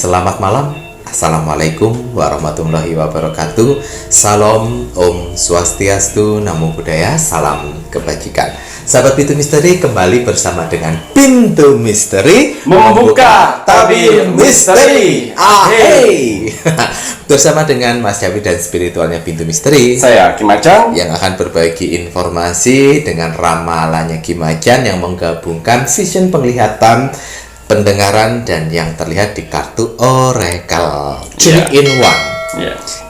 Selamat malam. Assalamualaikum warahmatullahi wabarakatuh. Salam Om Swastiastu, Namo Buddhaya, salam kebajikan. Sahabat Pintu Misteri, kembali bersama dengan Pintu Misteri membuka tabir misteri. Ahey. Bersama dengan Mas Jawi dan spiritualnya Pintu Misteri, Saya Kim Acang yang akan berbagi informasi dengan ramalannya Kim Acang yang menggabungkan vision penglihatan, pendengaran, dan yang terlihat di kartu oracle. Three in one.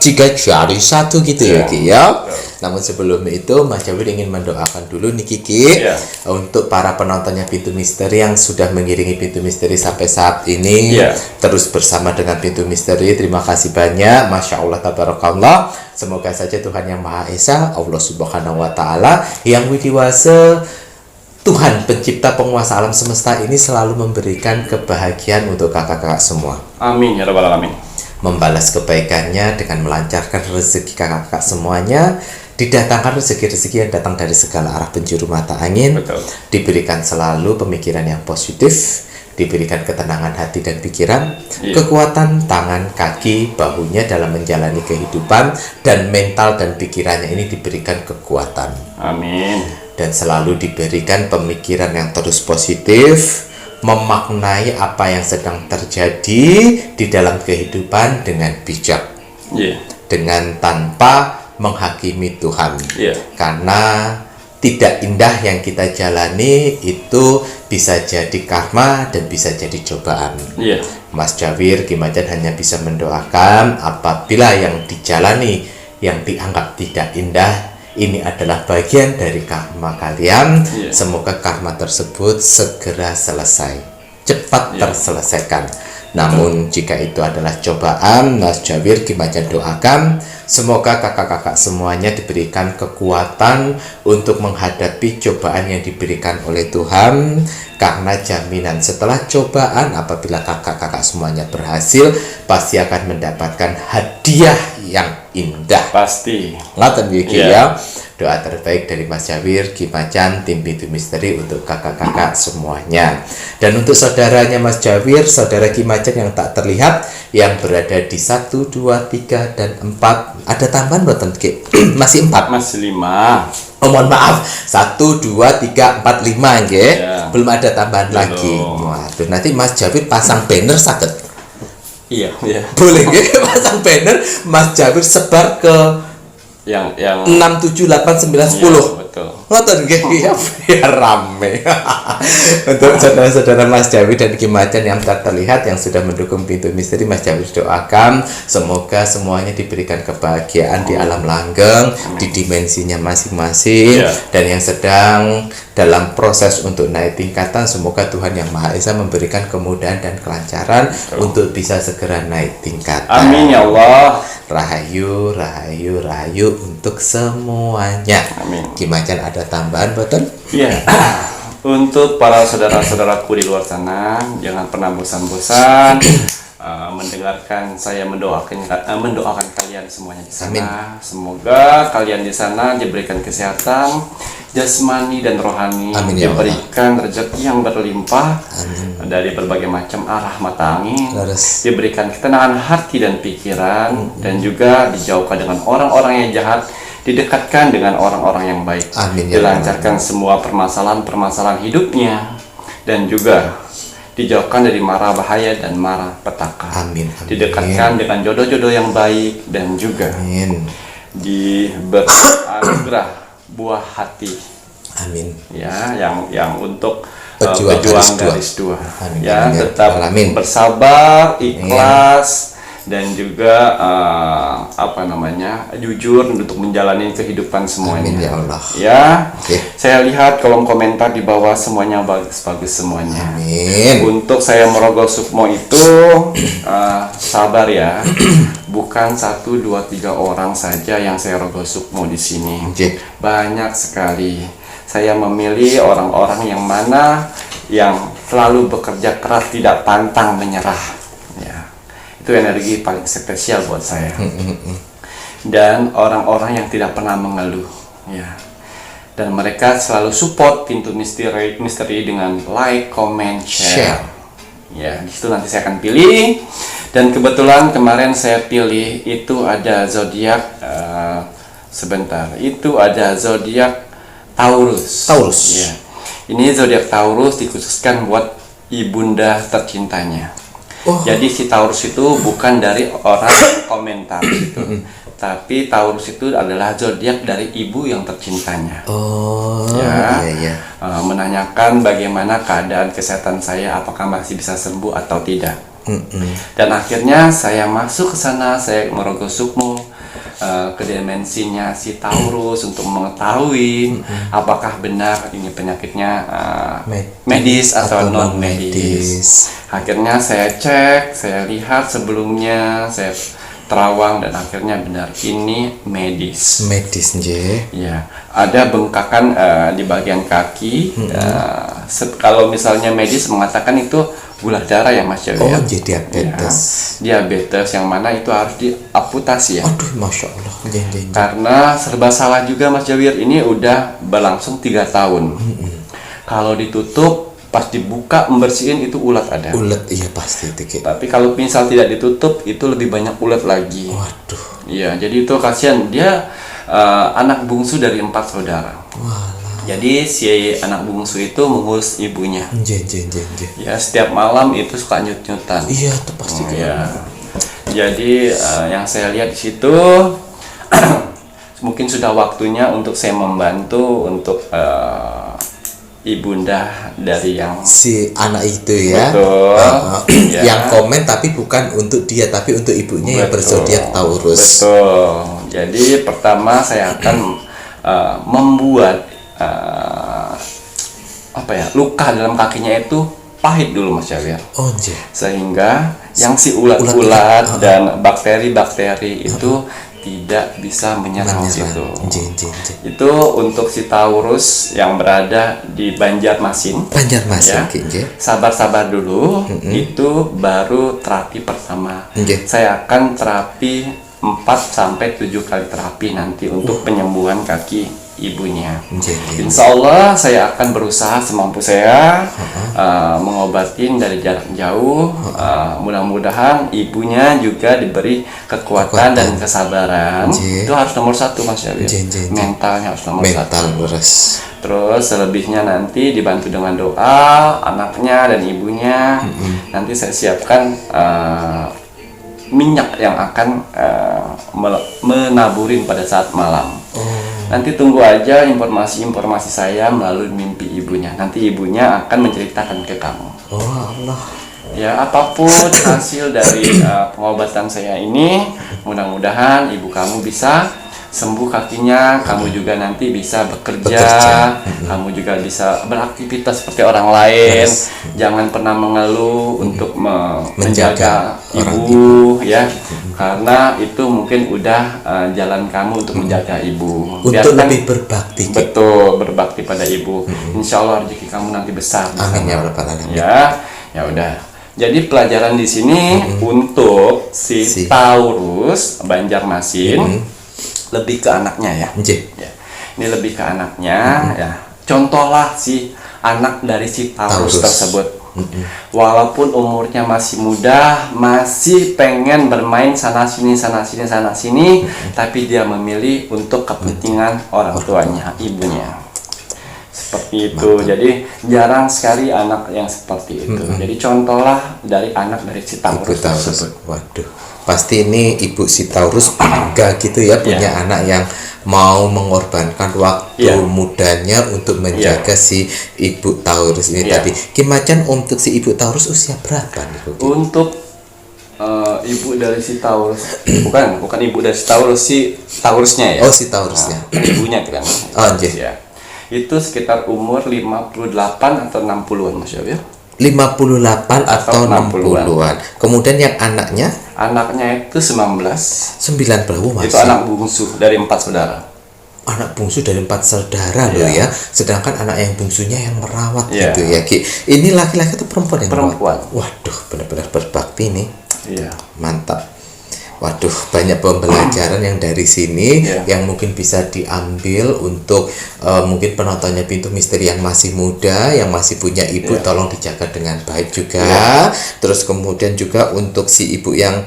Jika jadi satu gitu ya Ki ya. Namun sebelum itu Mas Jawi ingin mendoakan dulu nih Kiki untuk para penontonnya Pintu Misteri yang sudah mengiringi Pintu Misteri sampai saat ini, terus bersama dengan Pintu Misteri. Terima kasih banyak, Masya Allah, Tabarakallah. Semoga saja Tuhan Yang Maha Esa, Allah Subhanahu Wa Ta'ala yang widiwasa, Tuhan pencipta penguasa alam semesta ini selalu memberikan kebahagiaan untuk kakak-kakak semua. Amin ya rabbal alamin. Membalas kebaikannya dengan melancarkan rezeki kakak-kakak semuanya, didatangkan rezeki-rezeki yang datang dari segala arah penjuru mata angin. Betul. Diberikan selalu pemikiran yang positif, diberikan ketenangan hati dan pikiran, kekuatan tangan, kaki, bahunya dalam menjalani kehidupan, dan mental dan pikirannya ini diberikan kekuatan. Amin. Dan selalu diberikan pemikiran yang terus positif, memaknai apa yang sedang terjadi di dalam kehidupan dengan bijak, dengan tanpa menghakimi Tuhan. Karena tidak indah yang kita jalani itu bisa jadi karma dan bisa jadi cobaan. Mas Jawir Kimajan hanya bisa mendoakan apabila yang dijalani yang dianggap tidak indah, ini adalah bagian dari karma kalian. Semoga karma tersebut segera selesai, cepat terselesaikan. Namun jika itu adalah cobaan, Mas Jawir Kimajan doakan semoga kakak-kakak semuanya diberikan kekuatan untuk menghadapi cobaan yang diberikan oleh Tuhan. Karena jaminan setelah cobaan, apabila kakak-kakak semuanya berhasil, pasti akan mendapatkan hadiah yang indah. Pasti. Ngoten iki ya. Doa terbaik dari Mas Jawir Kimajan, tim Pintu Misteri untuk kakak-kakak semuanya. Dan untuk saudaranya Mas Jawir, saudara Kimajan yang tak terlihat, yang berada di 1, 2, 3, dan 4. Ada tambahan buatan Ki? Masih 4? Masih 5. Oh, mohon maaf. 1, 2, 3, 4, 5 nggih. Belum ada tambahan lagi. Waduh, nanti Mas Jawir pasang banner sakit. Iya. Boleh nggih pasang banner Mas Jawir sebar ke yang 6, 7, 8, 9, 10. betul. Ngoten nggih ya, biar rame. Untuk saudara-saudara Mas Jawi dan Kimajan yang tak terlihat yang sudah mendukung Pintu Misteri, Mas Jawi doakan semoga semuanya diberikan kebahagiaan di alam langgeng, di dimensinya masing-masing, dan yang sedang dalam proses untuk naik tingkatan, semoga Tuhan Yang Maha Esa memberikan kemudahan dan kelancaran untuk bisa segera naik tingkatan. Amin ya Allah. Rahayu, rahayu, rahayu untuk semuanya. Amin. Kimajan ada tambahan betul? Iya. Untuk para saudara-saudaraku di luar sana, jangan pernah bosan-bosan mendengarkan saya mendoakan kalian semuanya di sana. Amin. Semoga kalian di sana diberikan kesehatan jasmani dan rohani, diberikan rezeki yang berlimpah dari berbagai macam arah mata angin, diberikan ketenangan hati dan pikiran, dan juga dijauhkan dengan orang-orang yang jahat, didekatkan dengan orang-orang yang baik. Dilancarkan semua permasalahan hidupnya, dan juga dijauhkan dari mara bahaya dan mara petaka. Didekatkan dengan jodoh-jodoh yang baik, dan juga diberi anugerah buah hati. Ya, yang untuk pejuang garis dua. Ya, tetap bersabar, ikhlas, dan juga jujur untuk menjalani kehidupan semuanya. Ya Allah. Ya. Saya lihat kolom komentar di bawah semuanya bagus-bagus semuanya. Untuk saya merogoh sukmo itu sabar ya. Bukan 1, 2, 3 orang saja yang saya rogoh sukmo di sini. Banyak sekali. Saya memilih orang-orang yang mana yang selalu bekerja keras, tidak pantang menyerah. Itu energi paling spesial buat saya. Dan orang-orang yang tidak pernah mengeluh, dan mereka selalu support Pintu Misteri dengan like, comment, share. Ya, di situ nanti saya akan pilih Dan kebetulan kemarin saya pilih itu ada zodiak sebentar. Itu ada zodiak Taurus. Taurus. Ya. Ini zodiak Taurus dikhususkan buat ibunda tercintanya. Jadi si Taurus itu bukan dari orang komentar gitu. Tapi Taurus itu adalah zodiak dari ibu yang tercintanya. Iya. Menanyakan bagaimana keadaan kesehatan saya, apakah masih bisa sembuh atau tidak. Dan akhirnya saya masuk ke sana, saya merogoh sukmo ke dimensinya si Taurus untuk mengetahui apakah benar ini penyakitnya medis atau non medis. Akhirnya saya cek, saya lihat sebelumnya, saya terawang dan akhirnya benar ini medis. Ya, ada bengkakan di bagian kaki. Kalau misalnya medis mengatakan itu gula darah ya Mas Jawir. Diabetes. Ya, diabetes yang mana itu harus diamputasi ya. Aduh, Masya Allah. Karena serba salah juga Mas Jawir, ini udah berlangsung 3 tahun. Kalau ditutup, pas dibuka membersihin itu ulat ada. Ulat, iya pasti itu. Tapi kalau misal tidak ditutup itu lebih banyak ulat lagi. Waduh. Iya, jadi itu kasihan. Dia anak bungsu dari 4 saudara. Jadi si anak bungsu itu mengurus ibunya. Ya, setiap malam itu suka nyut-nyutan. Iya, itu pasti. Jadi yang saya lihat di situ mungkin sudah waktunya untuk saya membantu untuk ibunda dari yang si anak itu ya. Betul. Yang komen tapi bukan untuk dia tapi untuk ibunya. Betul. Yang berzodiak Taurus. Betul. Jadi pertama saya akan membuat luka dalam kakinya itu pahit dulu Mas Jawir. Sehingga yang si ulat-ulat dan bakteri-bakteri itu tidak bisa menyerang situ. Itu untuk si Taurus yang berada di Banjarmasin. Ya. Sabar-sabar dulu. Itu baru terapi pertama. Saya akan terapi 4-7 kali terapi nanti untuk penyembuhan kaki ibunya. Insya Allah saya akan berusaha semampu saya mengobatin dari jarak jauh. Mudah-mudahan ibunya juga diberi kekuatan dan kesabaran. Itu harus nomor 1 Mas Jawir. Mentalnya harus nomor 1. Terus selebihnya nanti dibantu dengan doa anaknya dan ibunya. Nanti saya siapkan minyak yang akan menaburin pada saat malam. Nanti tunggu aja informasi saya melalui mimpi ibunya. Nanti ibunya akan menceritakan ke kamu. Allah. Ya, apapun hasil dari pengobatan saya ini, mudah-mudahan ibu kamu bisa sembuh kakinya, kamu juga nanti bisa bekerja. Kamu juga bisa beraktivitas seperti orang lain. Jangan pernah mengeluh untuk menjaga ibu ya, karena itu mungkin udah jalan kamu untuk menjaga ibu. Untuk lebih berbakti. Betul, berbakti pada ibu. Insya Allah rezeki kamu nanti besar. Amin ya rabbal alamin. Ya udah. Jadi pelajaran di sini untuk si Taurus Banjarmasin. Lebih ke anaknya ya. Ini lebih ke anaknya ya. Contohlah si anak dari si Taurus tersebut. Walaupun umurnya masih muda, masih pengen bermain sana sini, tapi dia memilih untuk kepentingan orang tuanya, ibunya. Seperti itu. Jadi jarang sekali anak yang seperti itu. Jadi contohlah dari anak dari si Taurus tersebut. Waduh. Pasti ini ibu si Taurus bangga gitu ya punya anak yang mau mengorbankan waktu mudanya untuk menjaga si ibu Taurus ini tadi. Kimacan untuk si ibu Taurus usia berapa nih? Untuk ibu dari si Taurus, bukan ibu dari si Taurus, si Taurusnya ya. Oh, si Taurusnya. Ibunya kan. Ya. Itu sekitar umur 58 atau 60-an Mas Jawir. 58 atau 60-an. Kemudian yang anaknya itu 19 berapa Mas? Itu anak bungsu dari 4 saudara. Anak bungsu dari 4 saudara loh ya. Sedangkan anak yang bungsunya yang merawat gitu ya Ki. Ini laki-laki atau perempuan yang perempuan? Waduh, benar-benar berbakti nih. Iya. Mantap. Waduh, banyak pembelajaran yang dari sini yang mungkin bisa diambil untuk mungkin penontonnya Pintu Misteri yang masih muda, yang masih punya ibu, tolong dijaga dengan baik juga. Terus kemudian juga untuk si ibu yang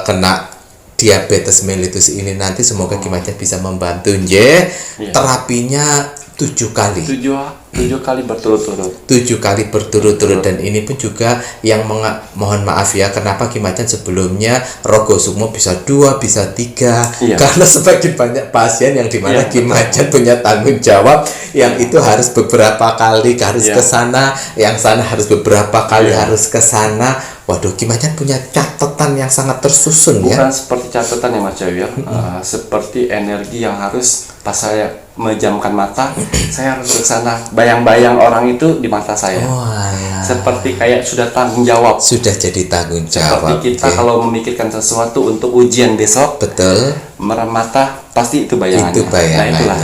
kena diabetes mellitus ini nanti semoga Ki Macan bisa membantu terapinya 7 kali. 7 kali berturut-turut. 7 kali berturut-turut. Dan ini pun juga yang mohon maaf ya, kenapa Ki Macan sebelumnya Rogo Sukmo bisa 2, bisa 3 karena semakin banyak pasien yang dimana Ki Macan punya tanggung jawab yang itu harus beberapa kali harus ke sana, yang sana harus beberapa kali harus ke sana. Waduh, Ki Macan punya catatan yang sangat tersusun. Bukan seperti catatan ya Mas Jawir, seperti energi yang harus pas saya menjamkan mata, saya harus ke sana. Bayang-bayang orang itu di mata saya. Seperti kayak sudah tanggung jawab. Sudah jadi tanggung jawab. Seperti kita kalau memikirkan sesuatu untuk ujian besok. Betul. Merem mata, pasti itu bayangannya. Itu bayangannya. Nah, itulah.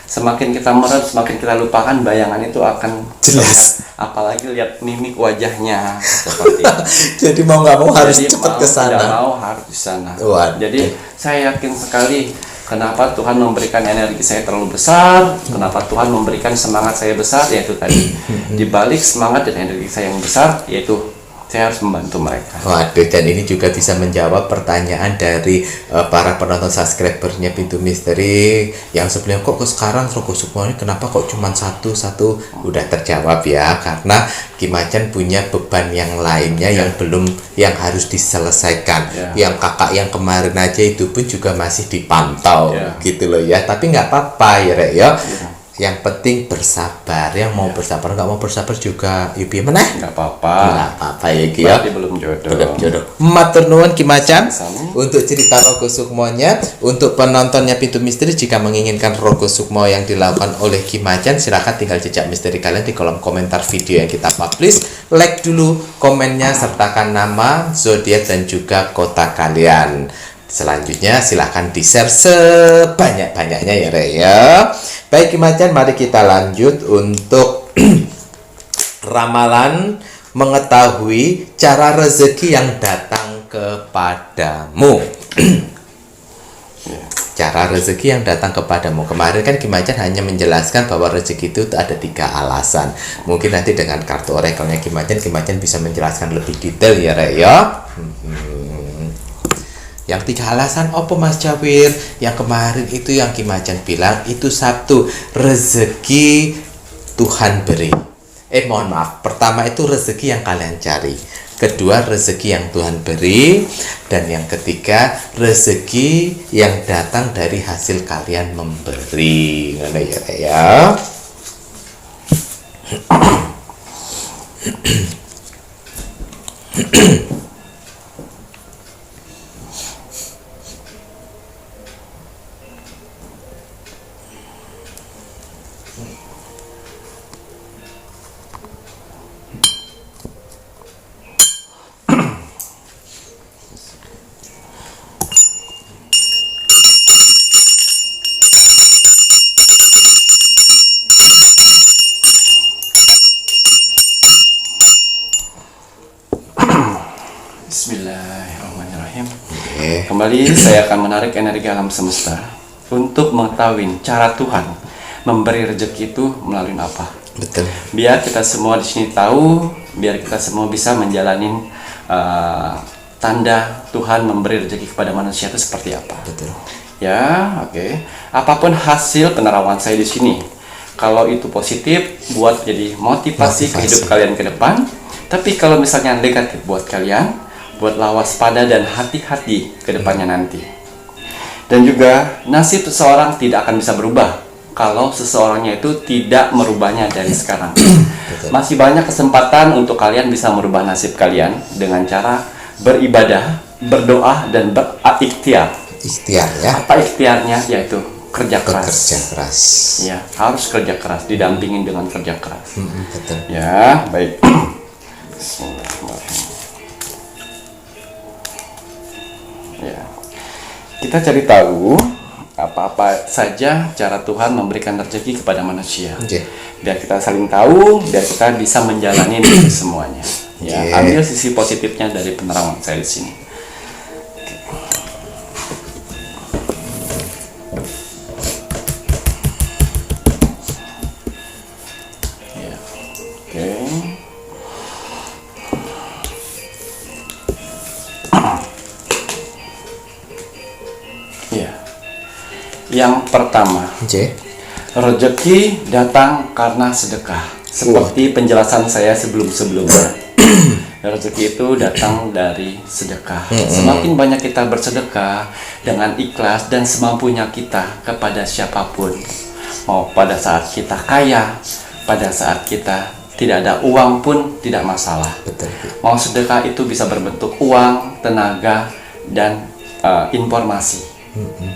Semakin kita merem, semakin kita lupakan, bayangan itu akan jelas. Apalagi lihat mimik wajahnya seperti itu. Jadi mau nggak mau harus cepat ke sana. Tidak mau harus di sana. Jadi saya yakin sekali kenapa Tuhan memberikan energi saya terlalu besar, kenapa Tuhan memberikan semangat saya besar, yaitu tadi di balik semangat dan energi saya yang besar, yaitu saya harus membantu mereka. Waduh, dan ini juga bisa menjawab pertanyaan dari para penonton subscribernya Pintu Misteri yang sebelumnya kok sekarang Rogo Sukmo ini kenapa kok cuma satu udah terjawab ya, karena Ki Macan punya beban yang lainnya yang belum, yang harus diselesaikan. Yang kakak yang kemarin aja itu pun juga masih dipantau gitu loh ya, tapi nggak apa-apa ya Rek ya. Yang penting bersabar. Yang mau bersabar, nggak mau bersabar juga Yupi mana? Nggak apa-apa ya Ki ya. Belum jodoh. Matur nuwun Ki Macan untuk cerita Rogo Sukmonya. Untuk penontonnya Pintu Misteri, jika menginginkan Rogo Sukmo yang dilakukan oleh Ki Macan, silakan tinggal jejak misteri kalian di kolom komentar video yang kita publish. Like dulu komennya, sertakan nama, zodiak dan juga kota kalian. Selanjutnya silahkan di-share sebanyak-banyaknya ya Re ya. Baik Ki Macan, mari kita lanjut untuk ramalan mengetahui cara rezeki yang datang kepadamu. Cara rezeki yang datang kepadamu. Kemarin kan Ki Macan hanya menjelaskan bahwa rezeki itu ada 3 alasan. Mungkin nanti dengan kartu orakelnya Ki Macan bisa menjelaskan lebih detail ya Re ya. Yang 3 alasan apa Mas Jawir? Yang kemarin itu yang Ki Macan bilang itu 1, rezeki Tuhan beri. Mohon maaf, pertama itu rezeki yang kalian cari, kedua rezeki yang Tuhan beri, dan yang ketiga rezeki yang datang dari hasil kalian memberi. Mana ya? Bismillahirrahmanirrahim. Kembali saya akan menarik energi alam semesta untuk mengetahui cara Tuhan memberi rezeki itu melalui apa. Betul. Biar kita semua di sini tahu, biar kita semua bisa menjalani tanda Tuhan memberi rezeki kepada manusia itu seperti apa. Betul. Ya, oke. Apapun hasil penerawan saya di sini, kalau itu positif buat jadi motivasi ke hidup kalian ke depan. Tapi kalau misalnya negatif buat kalian, buatlah waspada dan hati-hati ke depannya nanti. Dan juga nasib seseorang tidak akan bisa berubah kalau seseorangnya itu tidak merubahnya dari sekarang. Masih banyak kesempatan untuk kalian bisa merubah nasib kalian dengan cara beribadah, berdoa, dan berikhtiar. Ikhtiar ya. Apa ikhtiarnya? Yaitu kerja keras. Kerja keras. Ya, harus kerja keras, didampingin dengan kerja keras. Betul. Ya, baik. Bismillahirrahmanirrahim. Ya. Kita cari tahu apa-apa saja cara Tuhan memberikan rezeki kepada manusia. Biar kita saling tahu, biar kita bisa menjalani semuanya. Ya, ambil sisi positifnya dari penerawan saya di sini. Iya. Yang pertama, rezeki datang karena sedekah. Seperti penjelasan saya sebelumnya. Rezeki itu datang dari sedekah. Semakin banyak kita bersedekah dengan ikhlas dan semampunya kita kepada siapapun, mau pada saat kita kaya, pada saat kita tidak ada uang pun tidak masalah. Betul. Mau sedekah itu bisa berbentuk uang, tenaga, dan informasi.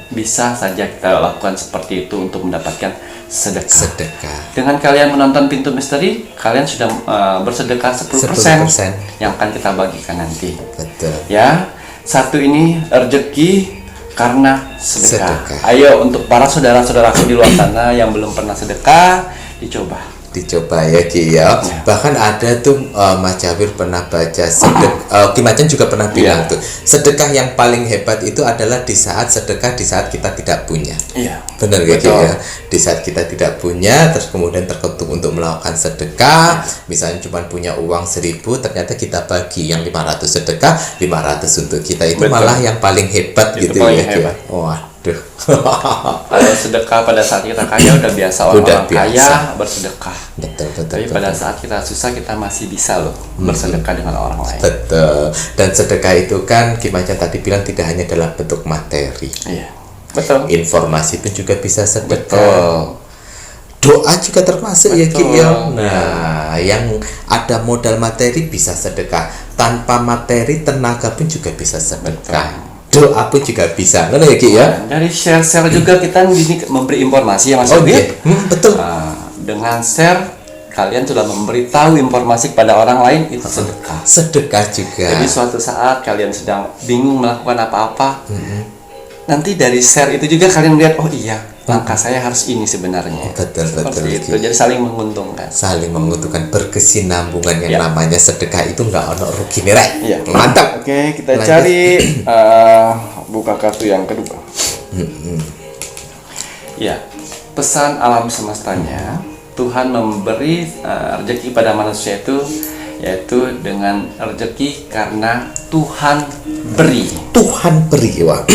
Bisa saja kita lakukan seperti itu untuk mendapatkan sedekah. Dengan kalian menonton Pintu Misteri, kalian sudah bersedekah 10% yang akan kita bagikan nanti. Betul. Ya, satu ini rezeki karena sedekah. Ayo untuk para saudara-saudaraku di luar sana yang belum pernah sedekah, dicoba ya Ki ya. Bahkan ada tuh Mas Jawir pernah baca Ki Macan juga pernah bilang tuh, sedekah yang paling hebat itu adalah di saat kita tidak punya. Benar gak Ki ya? Di saat kita tidak punya, terus kemudian terketuk untuk melakukan sedekah, misalnya cuma punya uang 1.000, ternyata kita bagi yang 500 sedekah, 500 untuk kita, itu malah yang paling hebat itu gitu ya Ki. Waduh. Kalau sedekah pada saat kita kaya udah biasa, orang kaya bersedekah. Betul. Tapi pada saat kita susah kita masih bisa loh bersedekah dengan orang lain. Betul. Dan sedekah itu kan Ki Macan tadi bilang tidak hanya dalam bentuk materi. Iya. Betul. Informasi pun juga bisa sedekah. Doa juga termasuk ya Ki ya. Nah, yang ada modal materi bisa sedekah. Tanpa materi, tenaga pun juga bisa sedekah. Doa pun juga bisa, kan ya Ki ya? Dari share juga kita memberi informasi ya Mas Yogi. Betul. Dengan share kalian sudah memberitahu informasi kepada orang lain, itu sedekah. Sedekah juga. Jadi suatu saat kalian sedang bingung melakukan apa-apa, nanti dari share itu juga kalian melihat, oh iya, langkah saya harus ini sebenarnya. Betul. Itu. Jadi saling menguntungkan. Berkesinambungan yang namanya sedekah itu nggak ono rugi nih, Rek. Mantap. Oke, kita cari buka kartu yang kedua. Ya, pesan alam semestanya, Tuhan memberi rezeki pada manusia itu yaitu dengan rezeki karena Tuhan beri. Wah.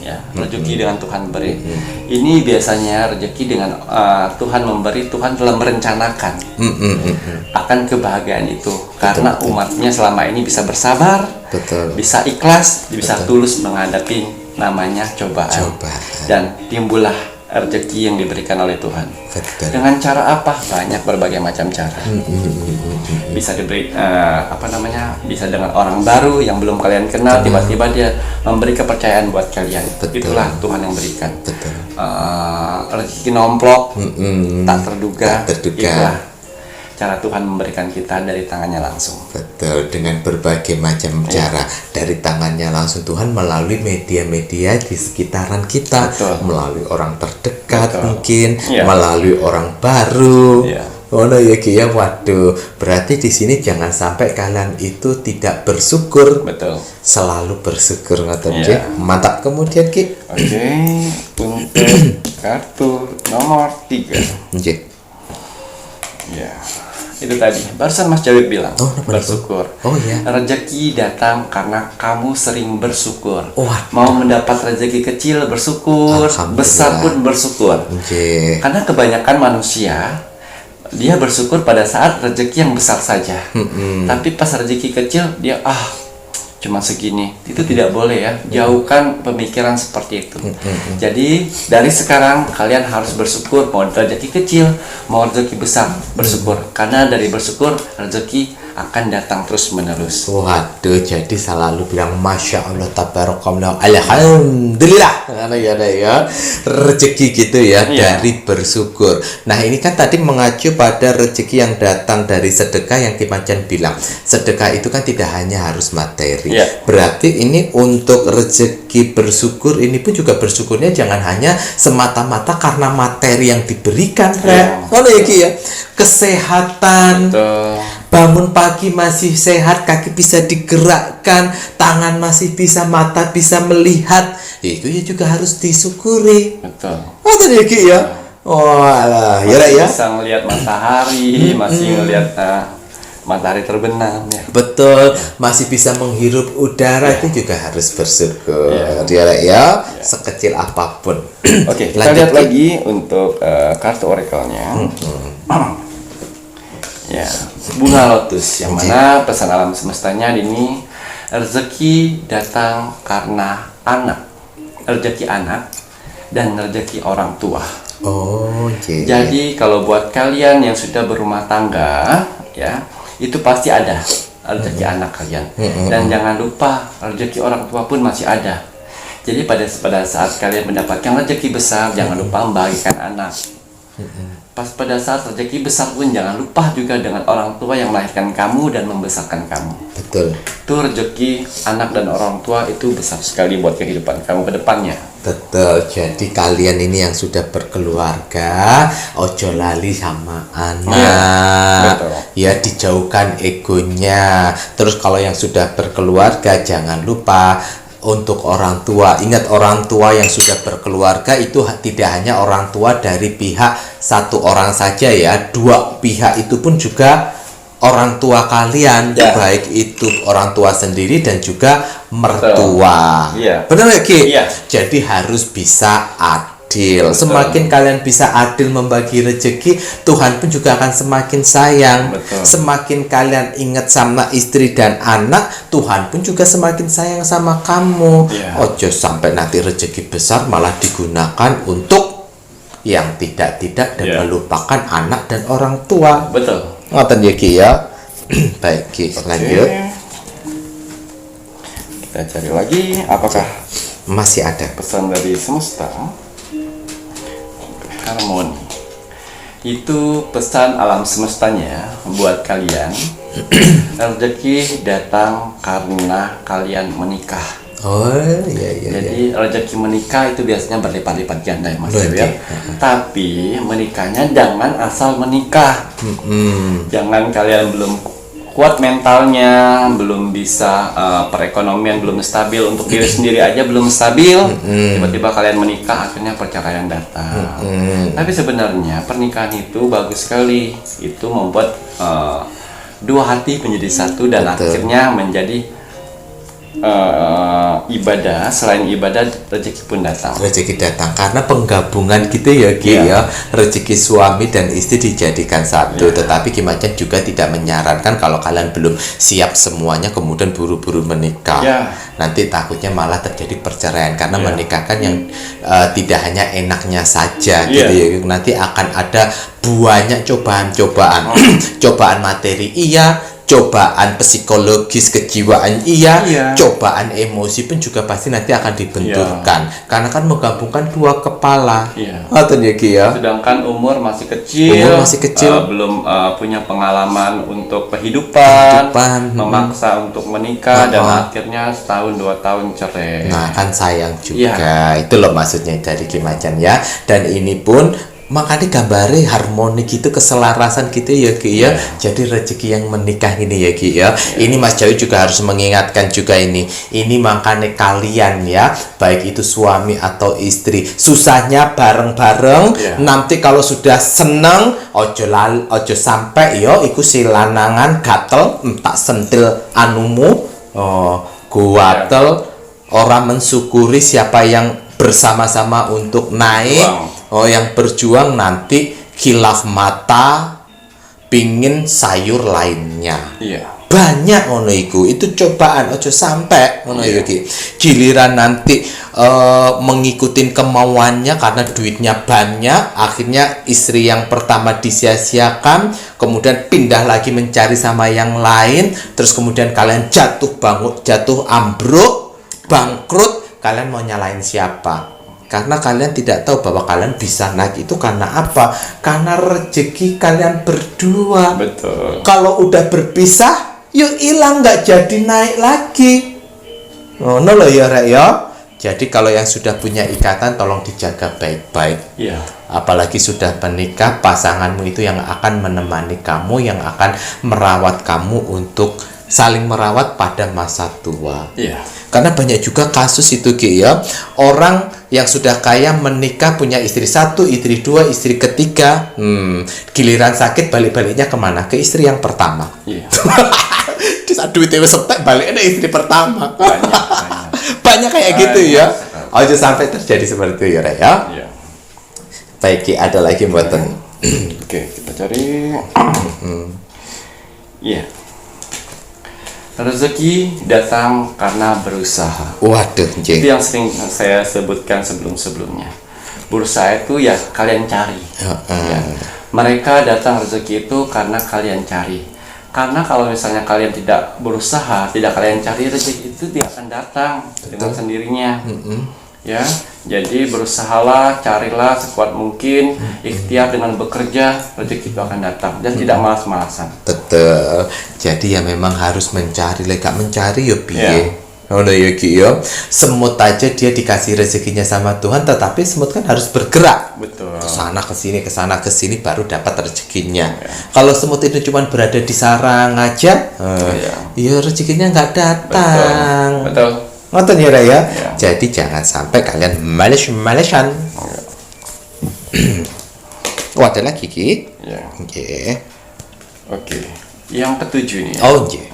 Ya, rezeki dengan Tuhan beri. Ini biasanya rezeki dengan Tuhan memberi, Tuhan telah merencanakan akan kebahagiaan itu. Karena umatnya selama ini bisa bersabar, bisa ikhlas, bisa tulus menghadapi namanya cobaan. Dan timbullah rezeki yang diberikan oleh Tuhan. Dengan cara apa? Banyak berbagai macam cara. Bisa diberi bisa dengan orang baru yang belum kalian kenal, tiba-tiba dia memberi kepercayaan buat kalian. Itulah Tuhan yang berikan. Rezeki nomplok, tak terduga. Itulah cara Tuhan memberikan kita dari tangannya langsung. Betul, dengan berbagai macam cara dari tangannya langsung Tuhan melalui media-media di sekitaran kita, melalui orang terdekat mungkin, melalui orang baru. Oh no ya Ki ya, waduh. Berarti di sini jangan sampai kalian itu tidak bersyukur. Selalu bersyukur ngoten nggih. Mantap. Kemudian Ki. Oke, untuk kartu nomor 3. Nggih. Ya. Itu tadi barusan Mas Jawid bilang bersyukur. Rezeki datang karena kamu sering bersyukur. Mau mendapat rezeki kecil bersyukur, besar pun bersyukur. Karena kebanyakan manusia dia bersyukur pada saat rezeki yang besar saja. Tapi pas rezeki kecil dia cuma segini. Itu tidak boleh ya. Jauhkan pemikiran seperti itu. Jadi dari sekarang kalian harus bersyukur, mau rezeki kecil, mau rezeki besar, bersyukur. Karena dari bersyukur rezeki akan datang terus menerus. Waduh, jadi selalu bilang Masya Allah, Tabarakallah, Alhamdulillah. Karena ya rezeki gitu ya, dari bersyukur. Nah ini kan tadi mengacu pada rezeki yang datang dari sedekah yang Ki Macan bilang. Sedekah itu kan tidak hanya harus materi. Berarti ini untuk rezeki bersyukur ini pun juga bersyukurnya jangan hanya semata-mata karena materi yang diberikan. Ya kesehatan. Bangun pagi masih sehat, kaki bisa digerakkan, tangan masih bisa, mata bisa melihat, itu ya juga harus disyukuri. Betul ya Ki ya. Ya. Bisa melihat matahari, masih melihat matahari terbenam ya. Betul, masih bisa menghirup udara itu juga harus bersyukur ya, sekecil apapun. Oke, kita lihat lagi untuk kartu oracle-nya. Ya, bunga lotus yang mana pesan alam semestanya ini rezeki datang karena anak, rezeki anak dan rezeki orang tua. Jadi kalau buat kalian yang sudah berumah tangga ya, itu pasti ada rezeki anak kalian. Dan jangan lupa rezeki orang tua pun masih ada. Jadi pada saat kalian mendapatkan rezeki besar, jangan lupa membagikan anak. Pas pada saat rezeki besar pun jangan lupa juga dengan orang tua yang melahirkan kamu dan membesarkan kamu. Betul. Itu rezeki anak dan orang tua itu besar sekali buat kehidupan kamu ke depannya. Betul. Jadi kalian ini yang sudah berkeluarga, ojo lali sama anak. Ya, dijauhkan egonya. Terus kalau yang sudah berkeluarga jangan lupa untuk orang tua. Ingat, orang tua yang sudah berkeluarga itu tidak hanya orang tua dari pihak satu orang saja ya, dua pihak itu pun juga orang tua kalian, baik itu orang tua sendiri dan juga mertua. Benar ya Ki? Jadi harus bisa adil. Semakin kalian bisa adil membagi rezeki, Tuhan pun juga akan semakin sayang. Semakin kalian ingat sama istri dan anak, Tuhan pun juga semakin sayang sama kamu. Ojo sampai nanti rezeki besar malah digunakan untuk yang tidak-tidak dan melupakan anak dan orang tua. Betul. Ngoten ya Ki ya. Baik Ki, lanjut. Kita cari lagi apakah masih ada pesan dari semesta. Harmoni itu pesan alam semestanya buat kalian. Rezeki datang karena kalian menikah. Jadi rezeki menikah itu biasanya berlipat-lipat ganda ya Mas ya. Tapi menikahnya jangan asal menikah. Jangan kalian belum kuat mentalnya, belum bisa perekonomian belum stabil, untuk diri sendiri aja belum stabil, tiba-tiba kalian menikah, akhirnya perceraian datang. Tapi sebenarnya pernikahan itu bagus sekali, itu membuat dua hati menjadi satu dan akhirnya menjadi ibadah. Selain ibadah, rezeki pun datang. Rezeki datang karena penggabungan gitu ya Ki ya. Rezeki suami dan istri dijadikan satu. Tetapi Ki Macan juga tidak menyarankan kalau kalian belum siap semuanya kemudian buru-buru menikah. Nanti takutnya malah terjadi perceraian karena menikah kan yang tidak hanya enaknya saja gitu ya. Nanti akan ada banyak cobaan-cobaan. Cobaan materi cobaan psikologis kejiwaan cobaan emosi pun juga pasti nanti akan dibenturkan karena kan menggabungkan dua kepala. Sedangkan umur masih kecil, belum punya pengalaman untuk kehidupan, memaksa untuk menikah dan akhirnya setahun 2 tahun cerai. Nah kan sayang juga. Itu loh maksudnya dari Ki Macan ya. Dan ini pun makanya gambare harmoni gitu, keselarasan gitu ya Ki ya. Jadi rezeki yang menikah ini ya Ki ya. Ini Mas Jawi juga harus mengingatkan juga ini makanya kalian ya, baik itu suami atau istri, susahnya bareng-bareng. Nanti kalau sudah seneng ojo sampai yo iku si lanangan gatel tak sentil anumu guatel orang mensyukuri siapa yang bersama-sama untuk naik. Yang berjuang nanti khilaf mata pingin sayur lainnya. Banyak ngono iku. Itu cobaan, ojo sampai ngono iki. Giliran nanti mengikutin kemauannya karena duitnya banyak, akhirnya istri yang pertama disia-siakan, kemudian pindah lagi mencari sama yang lain, terus kemudian kalian jatuh ambruk, bangkrut, kalian mau nyalain siapa? Karena kalian tidak tahu bahwa kalian bisa naik itu karena apa? Karena rezeki kalian berdua. Betul. Kalau udah berpisah, yuk hilang, nggak jadi naik lagi. No loh ya Rek ya. Jadi kalau yang sudah punya ikatan tolong dijaga baik-baik. Apalagi sudah menikah, pasanganmu itu yang akan menemani kamu, yang akan merawat kamu untuk saling merawat pada masa tua. Karena banyak juga kasus itu Ki ya, orang yang sudah kaya menikah punya istri 1, istri 2, istri ketiga, giliran sakit balik-baliknya kemana? Ke istri yang pertama. Iya. Di saat duitnya setek baliknya istri pertama. Banyak kayak gitu ya. Aja sampai terjadi seperti itu ya, Rek ya. Iya. Baik, ada lagi buatan. Oke, kita cari. Iya. Rezeki datang karena berusaha. Waduh, itu yang sering saya sebutkan sebelum-sebelumnya. Berusaha itu ya kalian cari. Ya. Mereka datang rezeki itu karena kalian cari. Karena kalau misalnya kalian tidak berusaha, tidak kalian cari, rezeki itu tidak akan datang dengan sendirinya. Ya, jadi berusahalah, carilah sekuat mungkin, ikhtiar dengan bekerja, rezeki itu akan datang dan tidak malas-malasan. Betul. Jadi ya memang harus mencari, gak mencari ya piye. Oh ya Ki ya. Semut aja dia dikasih rezekinya sama Tuhan, tetapi semut kan harus bergerak. Betul. Ke sana ke sini baru dapat rezekinya. Kalau semut itu cuma berada di sarang aja, ya rezekinya nggak datang. Betul. Ngoten ya Raya. Jadi jangan sampai kalian males-malesan. Oh, ada lagi Ki? Ya. Oke. Oke. Yang ketujuh nih. Oh, iya.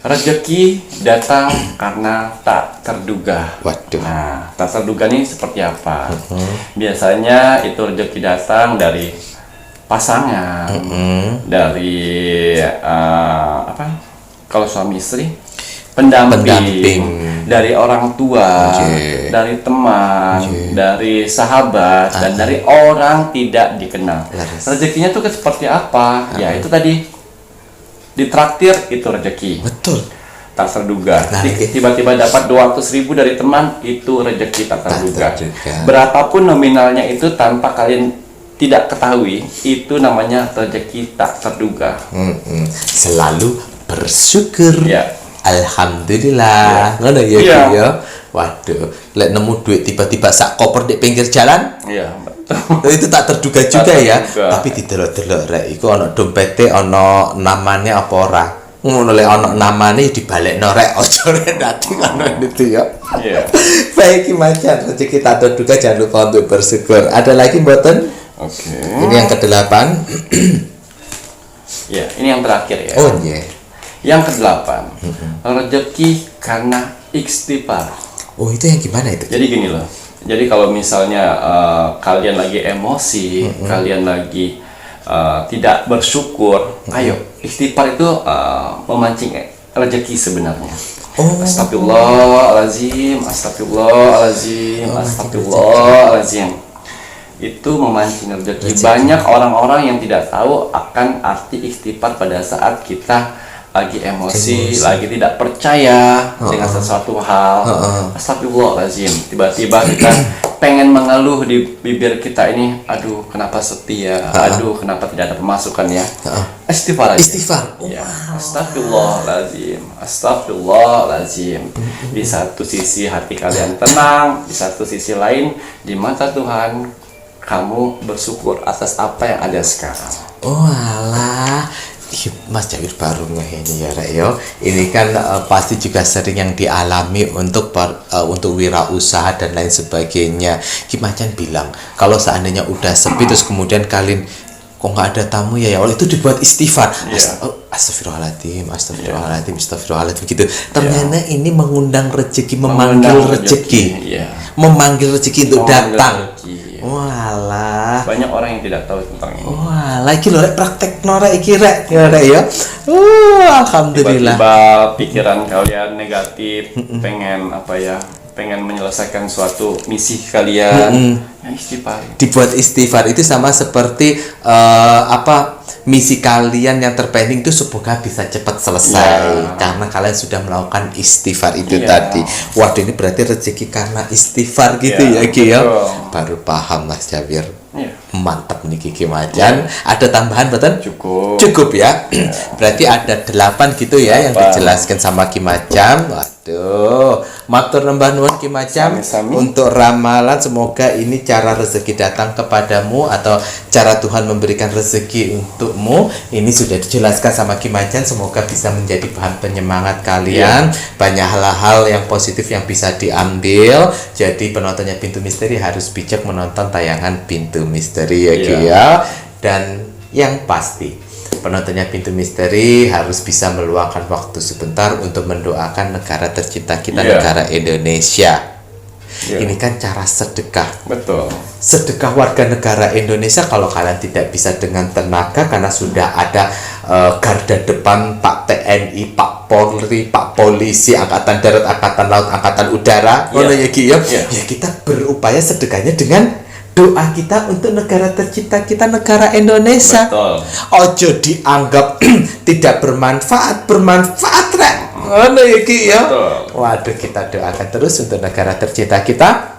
Rezeki datang karena tak terduga. Waduh. Nah, tak terduga nih seperti apa? Biasanya itu rezeki datang dari pasangan, dari apa? Kalau suami istri, pendamping. Dari orang tua, dari teman, dari sahabat, dan dari orang tidak dikenal. Rezekinya tuh seperti apa? Ya itu tadi, ditraktir itu rezeki. Betul. Tak terduga. Tiba-tiba dapat 200.000 dari teman, itu rezeki tak terduga. Berapapun nominalnya itu tanpa kalian tidak ketahui, itu namanya rezeki tak terduga. Selalu bersyukur. Ya. Alhamdulillah. Ngono ya ya. Waduh, lek nemu duit tiba-tiba sak koper di pinggir jalan. Iya, betul. Itu tak terduga juga ya. Tapi didelok-delok rek iku ana dompete, ana namane apa ora. Ngono lek ana namane dibalekno rek, aja rek dadi ngono itu ya. Iya. Baik Macan, rezeki tak terduga jangan lupa untuk bersyukur. Ada lagi mboten? Oke. Ini yang ke-8. Ya, ini yang terakhir ya. Oh iya. Yang ke-8, rezeki karena istighfar. Oh itu yang gimana itu? Jadi gini loh. Jadi kalau misalnya kalian lagi emosi, kalian lagi tidak bersyukur, ayo istighfar itu memancing rezeki sebenarnya. Astagfirullahaladzim, astagfirullahaladzim, astagfirullahaladzim. Itu memancing rezeki. Banyak orang-orang yang tidak tahu akan arti istighfar pada saat kita lagi emosi, lagi tidak percaya dengan sesuatu hal. Astagfirullahaladzim. Tiba-tiba kita pengen mengeluh di bibir kita ini, aduh kenapa setia, aduh kenapa tidak ada pemasukan ya. Istighfar aja. Istighfar. Ya. Astagfirullahaladzim, astagfirullahaladzim. Di satu sisi hati kalian tenang, di satu sisi lain di mata Tuhan kamu bersyukur atas apa yang ada sekarang. Oh alah. Mas Jawir baru ini ya Rek yo. Ini kan pasti juga sering yang dialami untuk wirausaha dan lain sebagainya. Ki Macan bilang kalau seandainya udah sepi terus kemudian kalian kok nggak ada tamu ya Allah itu dibuat istighfar. Astagfirullahaladzim, astagfirullahaladzim, astagfirullahaladzim gitu. Ternyata ini mengundang rezeki, memanggil rezeki, memanggil rezeki untuk datang. Walah. Banyak orang yang tidak tahu tentang ini. Walah, iki lho rek praktek norek iki rek. Ya rek ya. Alhamdulillah. Tiba-tiba pikiran kalian negatif, pengen apa ya? Pengen menyelesaikan suatu misi kalian. Ya istighfar. Dibuat istighfar itu sama seperti misi kalian yang terpending itu semoga bisa cepat selesai karena kalian sudah melakukan istighfar itu tadi. Waduh ini berarti rezeki karena istighfar gitu ya Ki ya. Baru paham Mas Jawir. Mantap nih Ki Macan. Ada tambahan betul? Cukup. Cukup ya. Berarti ada 8 gitu ya yang dijelaskan sama Ki Macan. Waduh, matur nembah nuwun Ki Macam untuk ramalan. Semoga ini cara rezeki datang kepadamu atau cara Tuhan memberikan rezeki untukmu. Ini sudah dijelaskan sama Ki Macam. Semoga bisa menjadi bahan penyemangat kalian. Banyak hal-hal yang positif yang bisa diambil. Jadi penontonnya Pintu Misteri harus bijak menonton tayangan Pintu Misteri ya Ki ya. Dan yang pasti penontonnya Pintu Misteri harus bisa meluangkan waktu sebentar untuk mendoakan negara tercinta kita, negara Indonesia. Ini kan cara sedekah. Betul. Sedekah warga negara Indonesia kalau kalian tidak bisa dengan tenaga karena sudah ada garda depan Pak TNI, Pak Polri, Pak Polisi, Angkatan Darat, Angkatan Laut, Angkatan Udara. Ya kita berupaya sedekahnya dengan doa kita untuk negara tercinta kita, negara Indonesia. Betul. Ojo dianggap tidak bermanfaat rek. Ngono ya Ki ya. Waduh, kita doakan terus untuk negara tercinta kita,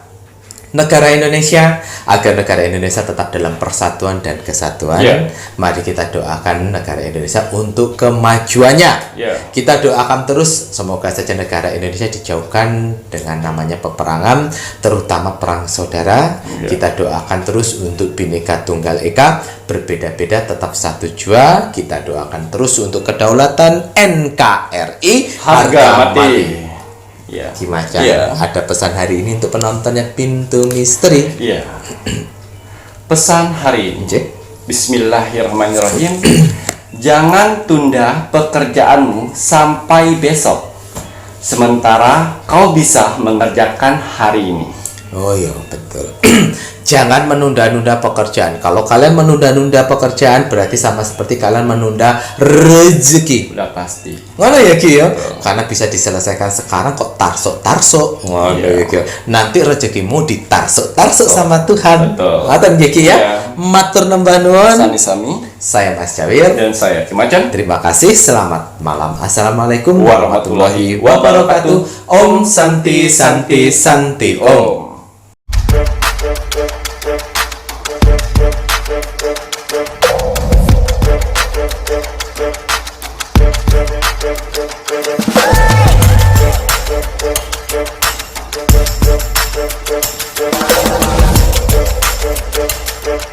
negara Indonesia, agar negara Indonesia tetap dalam persatuan dan kesatuan. Mari kita doakan negara Indonesia untuk kemajuannya. Kita doakan terus semoga saja negara Indonesia dijauhkan dengan namanya peperangan, terutama perang saudara. Kita doakan terus untuk Bhinneka Tunggal Ika, berbeda-beda tetap satu jua. Kita doakan terus untuk kedaulatan NKRI, harga mati. Ki Macam, ada pesan hari ini untuk penontonnya Pintu Misteri. Pesan hari ini, Bismillahirrahmanirrahim. Jangan tunda pekerjaanmu sampai besok, sementara kau bisa mengerjakan hari ini. Oh iya, betul. Jangan menunda-nunda pekerjaan. Kalau kalian menunda-nunda pekerjaan berarti sama seperti kalian menunda rezeki. Udah pasti. Mana ya Ki ya? Karena bisa diselesaikan sekarang kok tarsuk. Ya Ki. Nanti rezekimu ditarsuk sama Tuhan. Ngoten ya Ki ya? Matur nembah nuwun. Sami-sami. Saya Mas Cawil dan saya Ki Macam. Terima kasih. Selamat malam. Assalamualaikum warahmatullahi wabarakatuh. Om Santi Santi Santi Om. Thank you.